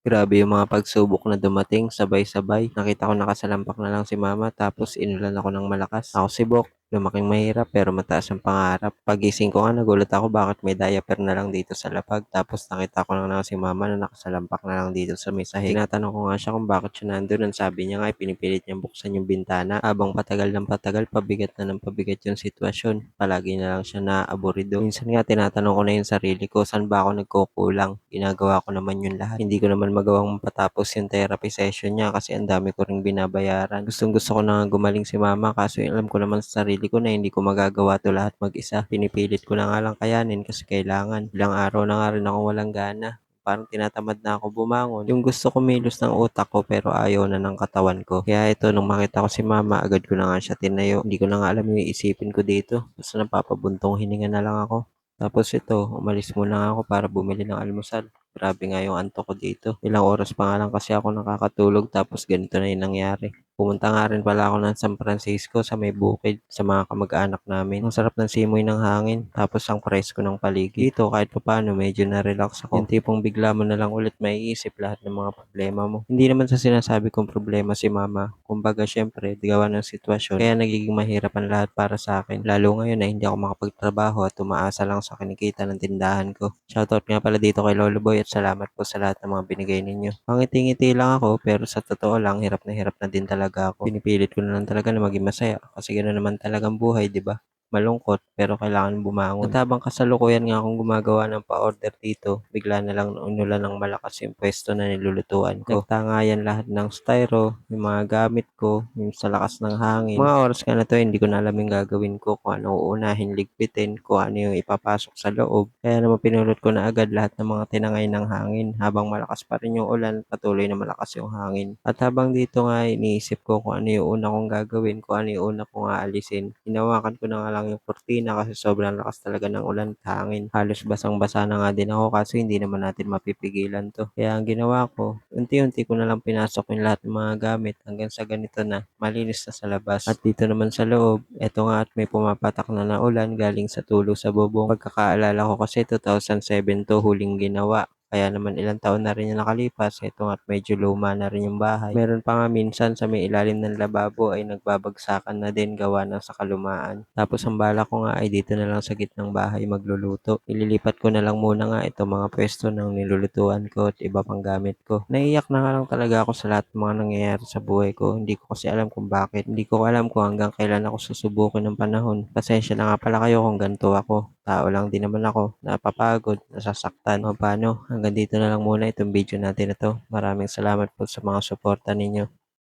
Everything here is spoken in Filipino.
Grabe yung mga pagsubok na dumating sabay-sabay. Nakita ko nakasalampak na lang si mama tapos inulan ako ng malakas. Ako si Bok, lumaking mahirap pero mataas ang pangarap. Pagising ko nga nagulat ako bakit may diaper na lang dito sa lapag. Tapos nakita ko lang si mama na nakasalampak na lang dito sa may sahig. Tinatanong ko nga siya kung bakit siya nandun. Ang sabi niya nga ay pinipilit niyang buksan yung bintana. Habang patagal ng patagal, pabigat na ng pabigat yung sitwasyon. Palagi na lang siya naaburido. Minsan nga tinatanong ko na yung sarili ko, saan ba ako nagkukulang? Ginagawa ko naman yun lahat. Hindi ko naman magawang mapatapos yung therapy session niya kasi ang dami ko ring binabayaran. Gustong-gusto ko na nga gumaling si mama kaso alam ko naman sa sarili ko na hindi ko magagawa to lahat mag-isa. Pinipilit ko na nga lang kayanin kasi kailangan. Ilang araw na nga rin akong walang gana. Parang tinatamad na ako bumangon. Yung gusto kumilos ng utak ko pero ayaw na ng katawan ko. Kaya ito, nung makita ko si mama, agad ko na nga siya tinayo. Hindi ko na nga alam yung iisipin ko dito. Basta napapabuntong hininga na lang ako. Tapos ito, umalis muna nga ako para bumili ng almusal. Grabe nga yung antok ko dito. Ilang oras pa nga lang kasi ako nakakatulog tapos ganito na yung nangyari. Pumunta nga rin pala ako ng San Francisco sa may bukid sa mga kamag-anak namin. Ang sarap ng simoy ng hangin tapos ang presko ng paligid. Dito kahit papaano medyo na-relax ako. Yung tipong bigla mo na lang ulit maiisip lahat ng mga problema mo. Hindi naman sa sinasabi kong problema si mama. Kumbaga syempre, gawa ng sitwasyon. Kaya nagiging mahirap ang lahat para sa akin. Lalo ngayon na hindi ako makapagtrabaho at umaasa lang sa kinikita ng tindahan ko. Shoutout nga pala dito kay Lolo Boy at salamat po sa lahat ng mga binigay ninyo. Pangiti-ngiti lang ako pero sa totoo lang hirap na din talaga ako. Pinipilit ko na lang talaga na maging masaya kasi gano'n naman talagang buhay, 'di ba? Malungkot pero kailangan bumangon. At habang kasalukuyan nga akong gumagawa ng pa-order dito, bigla na lang umulan ng malakas yung pwesto na nilulutuan ko. Nagtangayan lahat ng styro, yung mga gamit ko, yung sa lakas ng hangin. Mga oras nga na to, hindi ko na alam yung gagawin ko, kung ano uunahin, ligpitin, kung ano yung ipapasok sa loob. Kaya naman pinulot ko na agad lahat ng mga tinangay ng hangin. Habang malakas pa rin yung ulan, patuloy na malakas yung hangin. At habang dito nga, iniisip ko kung ano yung una kong gagawin, kung ano yung una kong aalisin. Hinawakan ko na nga lang yung kurtina kasi sobrang lakas talaga ng ulan at hangin. Halos basang-basa na nga din ako kasi hindi naman natin mapipigilan to. Kaya ang ginawa ko, unti-unti ko na lang pinasok yung lahat ng mga gamit hanggang sa ganito na, malinis na sa labas. At dito naman sa loob, eto nga at may pumapatak na ulan galing sa tulo sa bubong. Pagkakaalala ko kasi 2007 to huling ginawa. Kaya naman ilang taon na rin yung nakalipas, ito nga't medyo luma na rin yung bahay. Meron pa nga minsan sa may ilalim ng lababo ay nagbabagsakan na din gawa ng sa kalumaan. Tapos ang bala ko nga ay dito na lang sa gitnang bahay magluluto. Ililipat ko na lang muna nga itong mga pwesto ng nilulutuan ko at iba pang gamit ko. Naiiyak na nga lang talaga ako sa lahat ng mga nangyayari sa buhay ko. Hindi ko kasi alam kung bakit. Hindi ko alam kung hanggang kailan ako susubukin ng panahon. Pasensya na nga pala kayo kung ganito ako. Tao lang din naman ako, napapagod, nasasaktan. O paano, hanggang dito na lang muna itong video natin na to. Maraming salamat po sa mga suporta ninyo.